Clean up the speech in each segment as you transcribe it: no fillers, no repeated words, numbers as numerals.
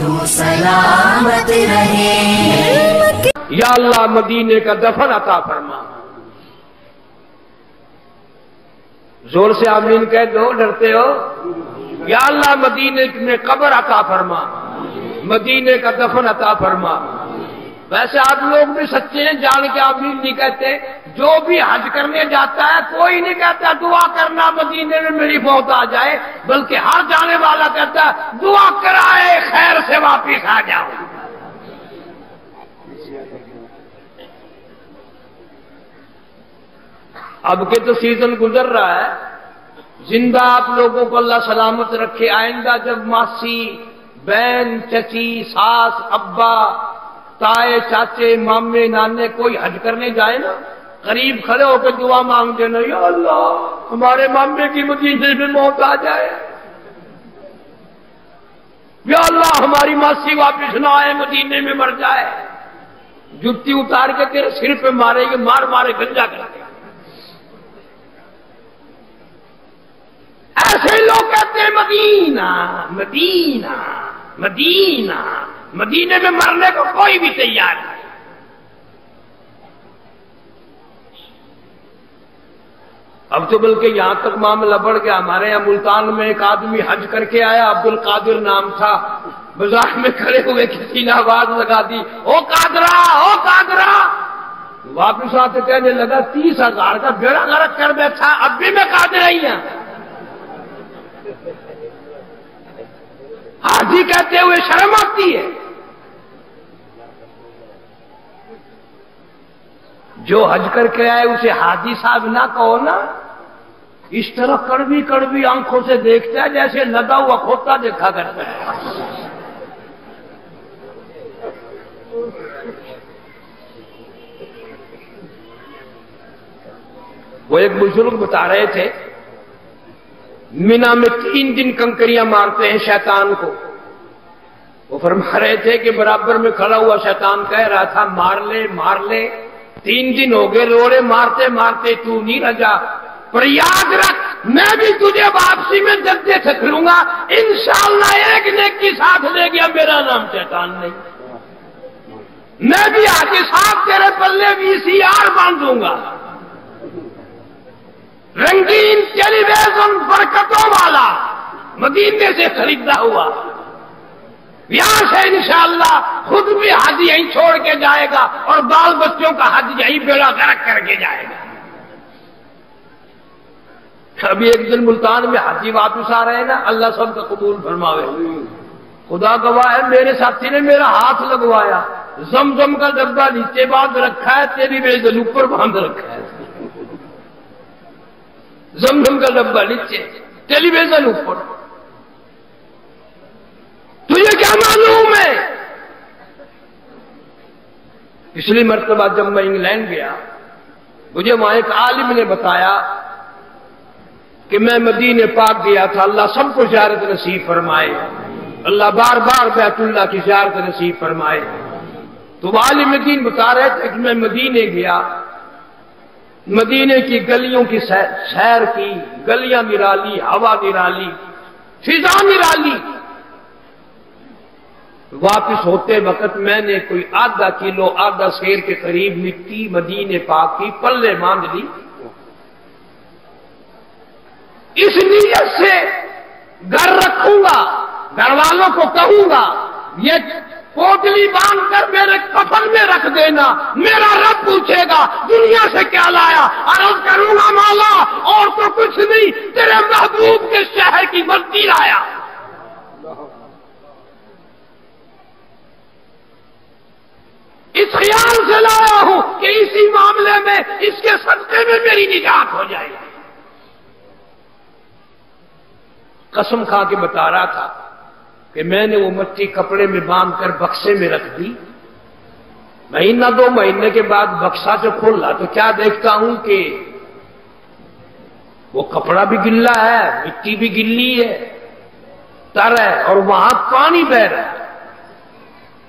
تو سلامت رہے. یا اللہ مدینے کا دفن عطا فرما. زور سے آمین کہہ دو، ڈرتے ہو. یا اللہ مدینے میں قبر عطا فرما، مدینے کا دفن عطا فرما. ویسے آپ لوگ بھی سچے ہیں، جان کے آمین نہیں کہتے. جو بھی حج کرنے جاتا ہے کوئی نہیں کہتا دعا کرنا مدینے میں میری موت آ جائے، بلکہ ہر جانے والا کہتا ہے دعا کرائے خیر سے واپس آ جاؤ. اب کے تو سیزن گزر رہا ہے. زندہ آپ لوگوں کو اللہ سلامت رکھے. آئندہ جب ماسی، بہن، چچی، ساس، ابا، تائے، چاچے، مامے، نانے کوئی حج کرنے جائے نا، قریب کھڑے ہو کے دعا مانگ دینا، یا اللہ ہمارے مامے کی مدینے میں موت آ جائے، یا اللہ ہماری ماسی واپس نہ آئے مدینے میں مر جائے. جتی اتار کے تیرے سر پہ مارے گے، مار مارے گنجا کر کے. ایسے لوگ کہتے ہیں مدینہ مدینہ مدینہ، مدینے میں مرنے کو کوئی بھی تیار نہیں. اب تو بلکہ یہاں تک معاملہ بڑھ گیا. ہمارے یہاں ملتان میں ایک آدمی حج کر کے آیا، عبد القادر نام تھا. بازار میں کھڑے ہوئے کسی نے آواز لگا دی، او قادرا او قادرا. واپس آتے کہنے لگا 30,000 کا بیڑا غرق کر بیٹھا، اب بھی میں قادر ہی ہوں. حاجی کہتے ہوئے شرم آتی ہے. جو حج کر کے آئے اسے حاجی صاحب نہ کہو نا. اس طرح کڑوی کڑوی آنکھوں سے دیکھتا ہے جیسے لدا ہوا کھوتا دیکھا کرتا ہے. وہ ایک بزرگ بتا رہے تھے مینا میں 3 دن کنکریاں مارتے ہیں شیطان کو. وہ فرما رہے تھے کہ برابر میں کھڑا ہوا شیطان کہہ رہا تھا مار لے مار لے. 3 دن ہو گئے روڑے مارتے مارتے تو نہیں رجا، پر یاد رکھ میں بھی تجھے واپسی میں جدے کھلوں گا انشاءاللہ. ایک نیکی ساتھ لے گیا، میرا نام شیطان نہیں. میں بھی آگے صاحب تیرے پلے VCR باندھوں گا، رنگین ٹیلی ویژن برکتوں والا مدینے سے خریدا ہوا. یہاں سے انشاءاللہ خود بھی حج یہیں چھوڑ کے جائے گا اور بال بچوں کا حج یہیں بیڑا غرق کر کے جائے گا. ابھی ایک دن ملتان میں حاجی واپس آ رہے ہیں نا، اللہ سب کا قبول فرماوے. خدا گواہ ہے میرے ساتھی نے میرا ہاتھ لگوایا، زمزم کا ڈبہ نیچے باندھ رکھا ہے، تیری ویزن اوپر باندھ رکھا ہے. زمزم کا ڈبہ نیچے، ٹیلی ویژن اوپر. تجھے کیا معلوم ہے؟ پچھلی مرتبہ جب میں انگلینڈ گیا مجھے وہاں ایک عالم نے بتایا کہ میں مدینے پاک گیا تھا. اللہ سب کو زیارت نصیب فرمائے، اللہ بار بار بیت اللہ کی زیارت نصیب فرمائے. تو عالم دین بتا رہے تھے کہ میں مدینے گیا، مدینے کی گلیوں کی سیر کی، گلیاں نرالی، ہوا نرالی، فضا نرالی. واپس ہوتے وقت میں نے کوئی آدھا کلو آدھا سیر کے قریب مٹی مدینے پاک کی پلے باندھ لی. اس نیت سے گھر رکھوں گا، گھر والوں کو کہوں گا یہ پوٹلی باندھ کر میرے کفن میں رکھ دینا. میرا رب پوچھے گا دنیا سے کیا لایا، عرض کروں گا مولا اور تو کچھ نہیں، تیرے محبوب کے شہر کی بستی لایا. اس خیال سے لایا ہوں کہ اسی معاملے میں اس کے صدقے میں میری نجات ہو جائے. قسم کھا کے بتا رہا تھا کہ میں نے وہ مٹی کپڑے میں باندھ کر بکسے میں رکھ دی. مہینہ 2 مہینے کے بعد بکسا جو کھولا تو کیا دیکھتا ہوں کہ وہ کپڑا بھی گلا ہے، مٹی بھی گلی ہے، تر ہے، اور وہاں پانی بہ رہا ہے.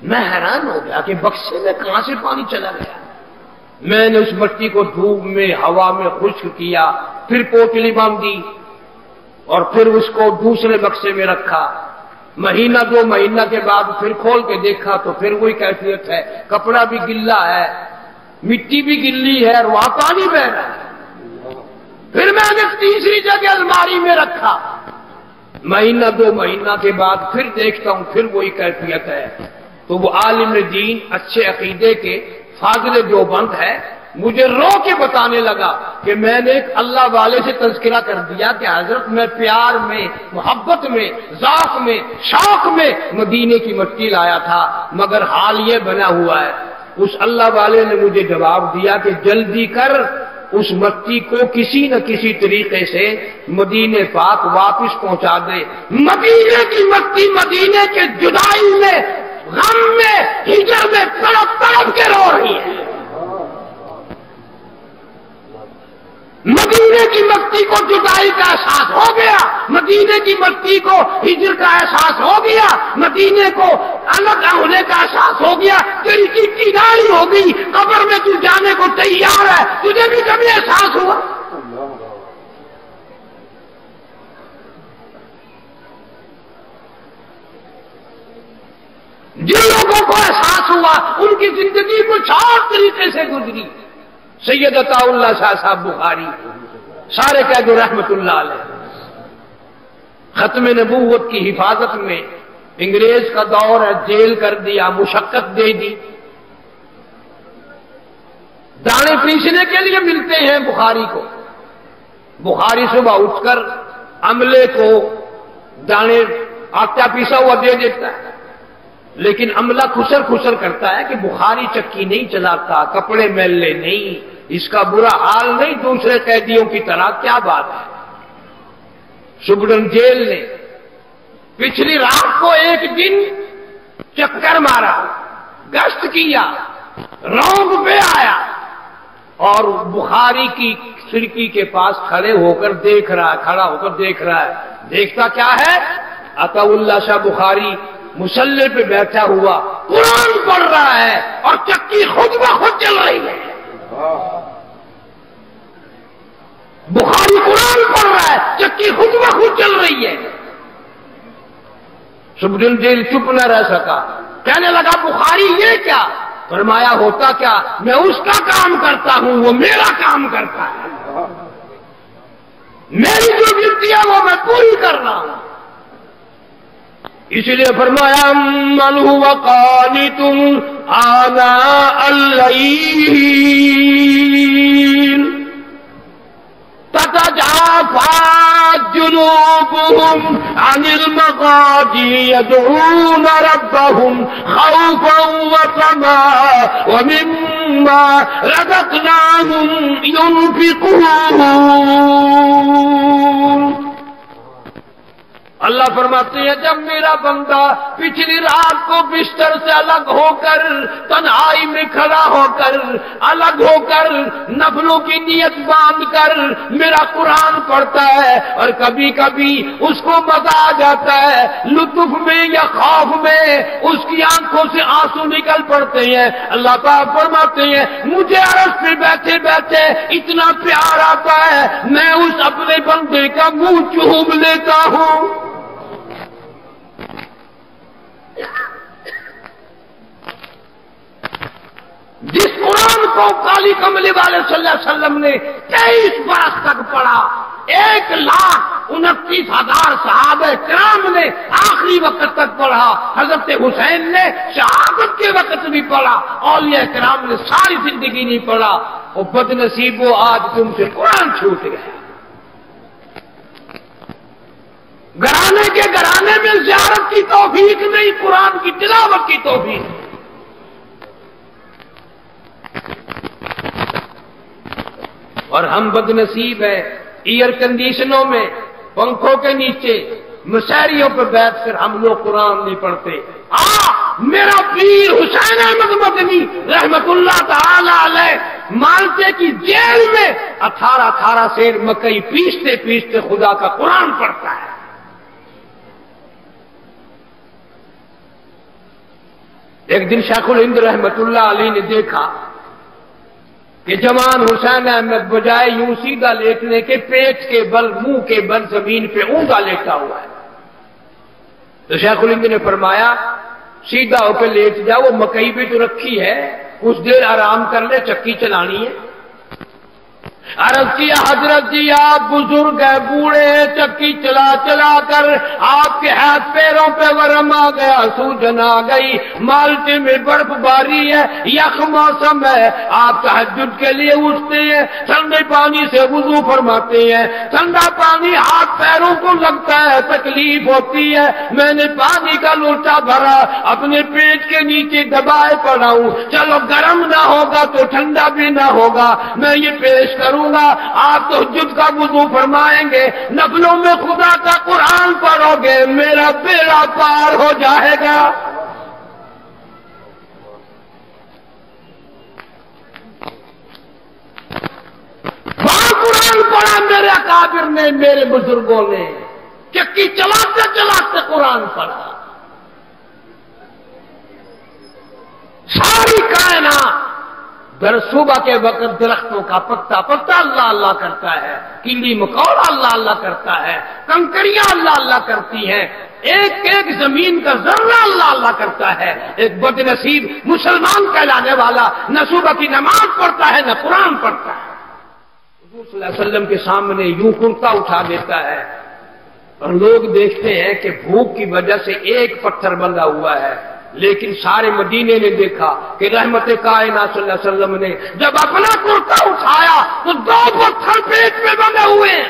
میں حیران ہو گیا کہ بکسے میں کہاں سے پانی چلا گیا. میں نے اس مٹی کو دھوپ میں ہوا میں خشک کیا، پھر پوٹلی باندھی اور پھر اس کو دوسرے بکسے میں رکھا. مہینہ دو مہینہ کے بعد پھر کھول کے دیکھا تو پھر وہی کیفیت ہے، کپڑا بھی گلا ہے، مٹی بھی گلی ہے اور وہاں پانی بہ رہا ہے۔ پھر میں نے تیسری جگہ الماری میں رکھا، مہینہ دو مہینہ کے بعد پھر دیکھتا ہوں پھر وہی کیفیت ہے۔ تو وہ عالم دین اچھے عقیدے کے فاضل دیوبند ہے، مجھے رو کے بتانے لگا کہ میں نے ایک اللہ والے سے تذکرہ کر دیا کہ حضرت میں پیار میں، محبت میں، ذوق میں، شوق میں مدینے کی مٹی لایا تھا، مگر حال یہ بنا ہوا ہے۔ اس اللہ والے نے مجھے جواب دیا کہ جلدی کر، اس مٹی کو کسی نہ کسی طریقے سے مدینے پاک واپس پہنچا دے۔ مدینے کی مٹی مدینے کے جدائی میں، غم میں، ہجر میں تڑپ تڑپ کے رو رہی ہے۔ مدینے کی مٹی کو جدائی کا احساس ہو گیا، مدینے کی مٹی کو ہجر کا احساس ہو گیا، مدینے کو الگ ہونے کا احساس ہو گیا، تیری چٹی داری ہو گئی، قبر میں تو جانے کو تیار ہے، تجھے بھی کبھی احساس ہوا؟ جن لوگوں کو احساس ہوا ان کی زندگی کچھ اور طریقے سے گزری۔ سید عطا اللہ شاہ صاحب بخاری، سارے کہہ دو رحمت اللہ علیہ، ختم نبوت کی حفاظت میں انگریز کا دور ہے، جیل کر دیا، مشقت دے دی، دانے پیسنے کے لیے ملتے ہیں بخاری کو، بخاری صبح اٹھ کر عملے کو دانے آٹا پیسا ہوا دے دیتا ہے، لیکن عملہ خسر خسر کرتا ہے کہ بخاری چکی نہیں چلاتا، کپڑے میلے نہیں، اس کا برا حال نہیں دوسرے قیدیوں کی طرح، کیا بات ہے۔ سبرن جیل نے پچھلی رات کو ایک دن چکر مارا، گشت کیا، رونگ پہ آیا اور بخاری کی کھڑکی کے پاس کھڑے ہو کر دیکھ رہا ہے، کھڑا ہو کر دیکھ رہا ہے، دیکھتا کیا ہے، عطا اللہ شاہ بخاری مسلح پہ بیٹھا ہوا قرآن پڑھ رہا ہے اور چکی خود بخود چل رہی ہے۔ بخاری قرآن پڑھ رہا ہے، چکی خود بخود چل رہی ہے۔ سبدن جیل چپ نہ رہ سکا، کہنے لگا بخاری یہ کیا؟ فرمایا ہوتا کیا، میں اس کا کام کرتا ہوں، وہ میرا کام کرتا ہے، میری جو ڈیوٹی ہے وہ میں پوری کر رہا ہوں۔ اس لیے فرمایا من هو قانت آناء الليل تتجافى جنوبهم عن المضاجع يدعون ربهم خوفا وطمعا ومما رزقناهم ينفقون۔ اللہ فرماتے ہیں جب میرا بندہ پچھلی رات کو بستر سے الگ ہو کر، تنہائی میں کھڑا ہو کر، الگ ہو کر، نفلوں کی نیت باندھ کر میرا قرآن پڑھتا ہے، اور کبھی کبھی اس کو مزہ آ جاتا ہے، لطف میں یا خوف میں اس کی آنکھوں سے آنسو نکل پڑتے ہیں، اللہ پاک فرماتے ہیں مجھے عرش پہ بیٹھے بیٹھے اتنا پیار آتا ہے، میں اس اپنے بندے کا منہ چوم لیتا ہوں۔ جس قرآن کو کالی کملی والے صلی اللہ علیہ وسلم نے 23 برس تک پڑھا، 1,29,000 صحابہ کرام نے آخری وقت تک پڑھا، حضرت حسین نے شہادت کے وقت بھی پڑھا، اولیاء کرام نے ساری زندگی نہیں پڑھا، اور بد نصیبو آج تم سے قرآن چھوٹ گیا۔ گھرانے کے گھرانے میں زیارت کی توفیق نہیں، قرآن کی تلاوت کی توفیق۔ اور ہم بد نصیب ہیں، ایئر کنڈیشنوں میں، پنکھوں کے نیچے، مشاعریوں پر بیٹھ کر ہم لوگ قرآن نہیں پڑھتے۔ میرا پیر حسین احمد مدنی رحمت اللہ تعالی علیہ مانتے کی جیل میں 18 سیر مکئی پیستے پیستے خدا کا قرآن پڑھتا ہے۔ ایک دن شیخ الہند رحمت اللہ علیہ نے دیکھا کہ جوان حسین احمد بجائے یوں سیدھا لیٹنے کے پیٹ کے بل، منہ کے بل زمین پہ اونگا لیٹا ہوا ہے۔ تو شیخ الہند نے فرمایا سیدھا ہو کے لیٹ جا، وہ مکئی بھی تو رکھی ہے، کچھ دیر آرام کر لے، چکی چلانی ہے۔ عرض کیا حضرت جی آپ بزرگ ہیں، بوڑھے ہیں، چکی چلا چلا کر آپ کے ہاتھ پیروں پہ ورم آ گیا، سوجن آ گئی، مالٹے میں برف باری ہے، یخ موسم ہے، آپ تہجد کے لیے اٹھتے ہیں، ٹھنڈے پانی سے وضو فرماتے ہیں، ٹھنڈا پانی ہاتھ پیروں کو لگتا ہے، تکلیف ہوتی ہے، میں نے پانی کا لوٹا بھرا اپنے پیٹ کے نیچے دبائے پڑا ہوں، چلو گرم نہ ہوگا تو ٹھنڈا بھی نہ ہوگا، میں یہ پیش کروں گا، آپ تہجد کا وضو فرمائیں گے، نفلوں میں خدا کا قرآن پڑھو گے، میرا بیڑا پار ہو جائے گا۔ وہاں قرآن پڑھا میرے اکابر نے، میرے بزرگوں نے، چکی چلاتے چلاتے قرآن پڑھا۔ ساری کائنات در صبح کے وقت درختوں کا پتا پتا اللہ اللہ کرتا ہے، کیڑی مکوڑا اللہ اللہ کرتا ہے، کنکریاں اللہ اللہ کرتی ہیں، ایک ایک زمین کا ذرہ اللہ اللہ کرتا ہے۔ ایک بد نصیب مسلمان کہلانے والا نہ صبح کی نماز پڑھتا ہے نہ قرآن پڑھتا ہے، حضور صلی اللہ علیہ وسلم کے سامنے یوں کرتا اٹھا دیتا ہے اور لوگ دیکھتے ہیں کہ بھوک کی وجہ سے ایک پتھر بندھا ہوا ہے، لیکن سارے مدینے نے دیکھا کہ رحمت کائنات صلی اللہ علیہ وسلم نے جب اپنا کرتا اٹھایا تو 2 پتھر پیٹ میں بندھے ہوئے ہیں۔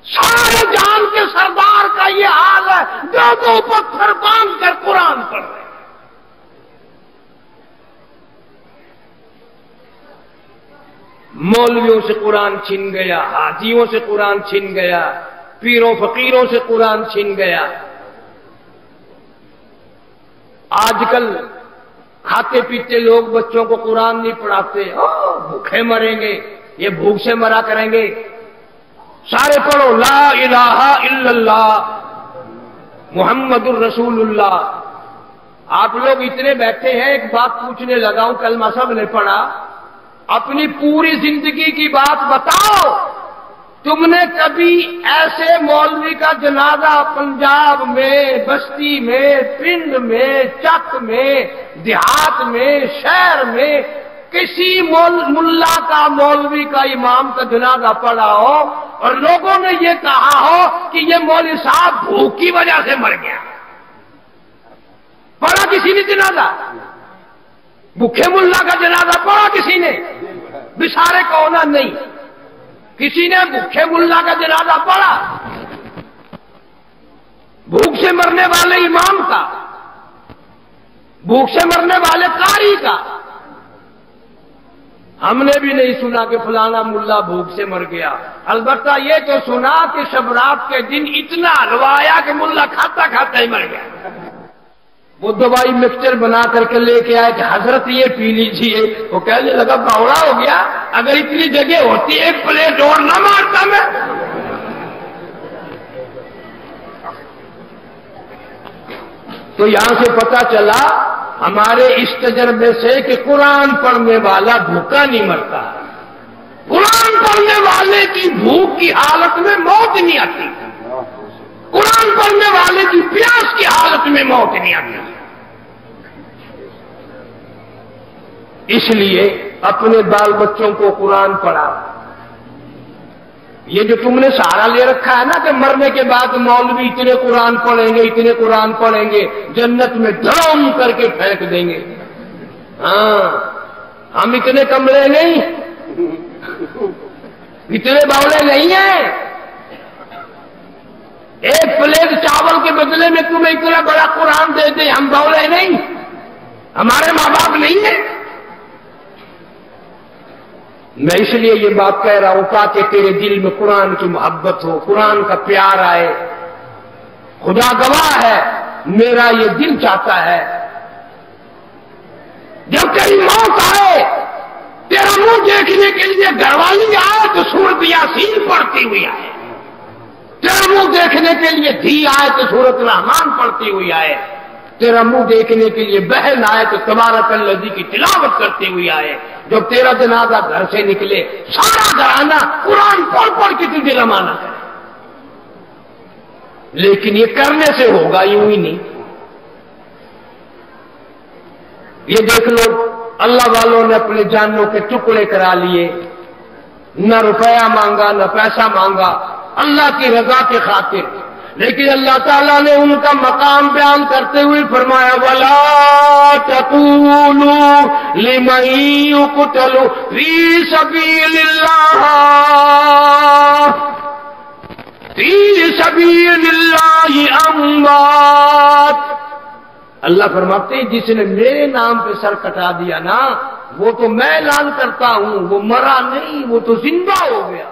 سارے جان کے سردار کا یہ حال ہے، 2 پتھر باندھ کر قرآن پڑھ رہے ہیں۔ مولویوں سے قرآن چھن گیا، حاجیوں سے قرآن چھن گیا، پیروں فقیروں سے قرآن چھن گیا۔ آج کل کھاتے پیتے لوگ بچوں کو قرآن نہیں پڑھاتے، بھوکے مریں گے، یہ بھوک سے مرا کریں گے، سارے پڑھو لا الہ الا اللہ محمد الرسول اللہ۔ آپ لوگ اتنے بیٹھے ہیں، ایک بات پوچھنے لگا ہوں، کلمہ سب نے پڑھا، اپنی پوری زندگی کی بات بتاؤ، تم نے کبھی ایسے مولوی کا جنازہ پنجاب میں، بستی میں، پنڈ میں، چک میں، دیہات میں، شہر میں کسی ملا کا، مولوی کا، امام کا جنازہ پڑھا ہو اور لوگوں نے یہ کہا ہو کہ یہ مولوی صاحب بھوک کی وجہ سے مر گیا؟ پڑھا کسی نے جنازہ؟ بھوکے ملا کا جنازہ پڑھا کسی نے؟ بسارے کونا نہیں، کسی نے بھوکے ملا کا جنازہ پڑھا؟ بھوک سے مرنے والے امام کا، بھوک سے مرنے والے قاری کا ہم نے بھی نہیں سنا کہ فلانا ملا بھوک سے مر گیا۔ البتہ یہ تو سنا کہ شبرات کے دن اتنا روایا کہ ملا کھاتا کھاتا ہی مر گیا۔ وہ دوائی مکسچر بنا کر کے لے کے آئے کہ حضرت یہ پی لیجیے، وہ کہنے لگا باوڑا ہو گیا، اگر اتنی جگہ ہوتی ایک پلیٹ اور نہ مارتا میں۔ تو یہاں سے پتا چلا ہمارے اس تجربے سے کہ قرآن پڑھنے والا بھوکا نہیں مرتا، قرآن پڑھنے والے کی بھوک کی حالت میں موت نہیں آتی، قرآن پڑھنے والے کی پیاس کی حالت میں موت نہیں آتی۔ اس لیے اپنے بال بچوں کو قرآن پڑھا۔ یہ جو تم نے سہارا لے رکھا ہے نا کہ مرنے کے بعد مولوی اتنے قرآن پڑھیں گے، اتنے قرآن پڑھیں گے، جنت میں دھڑام کر کے پھینک دیں گے۔ ہاں، ہم اتنے کملے نہیں، اتنے باولے نہیں ہیں۔ ایک پلیٹ چاول کے بدلے میں تمہیں اتنا بڑا قرآن دے دیں، ہم باولے نہیں، ہمارے ماں باپ نہیں ہیں۔ میں اس لیے یہ بات کہہ رہا ہوں تاکہ تیرے دل میں قرآن کی محبت ہو، قرآن کا پیار آئے۔ خدا گواہ ہے، میرا یہ دل چاہتا ہے جب تیری موت آئے، تیرا منہ دیکھنے کے لیے گھر والی آئے تو سورت یاسین پڑھتی ہوئی آئے، تیرا منہ دیکھنے کے لیے دھی آئے تو سورت رحمان پڑھتی ہوئی آئے، تیرا منہ دیکھنے کے لیے بہن آئے تو تبارک الذی کی تلاوت کرتے ہوئے آئے۔ جب تیرا جنازہ گھر سے نکلے، سارا گھرانہ قرآن پڑھ پڑھ کے تجھے روانہ کرے۔ لیکن یہ کرنے سے ہوگا، یوں ہی نہیں۔ یہ دیکھ لو اللہ والوں نے اپنے جانوں کے ٹکڑے کرا لیے، نہ روپیہ مانگا نہ پیسہ مانگا، اللہ کی رضا کے خاطر، لیکن اللہ تعالیٰ نے ان کا مقام بیان کرتے ہوئے فرمایا وَلَا تَقُولُوا لِمَن يُقْتَلُ فِي سَبِيلِ اللَّهِ أَمْوَاتٌ۔ اللہ فرماتے ہیں جس نے میرے نام پہ سر کٹا دیا نا، وہ تو میں اعلان کرتا ہوں وہ مرا نہیں، وہ تو زندہ ہو گیا۔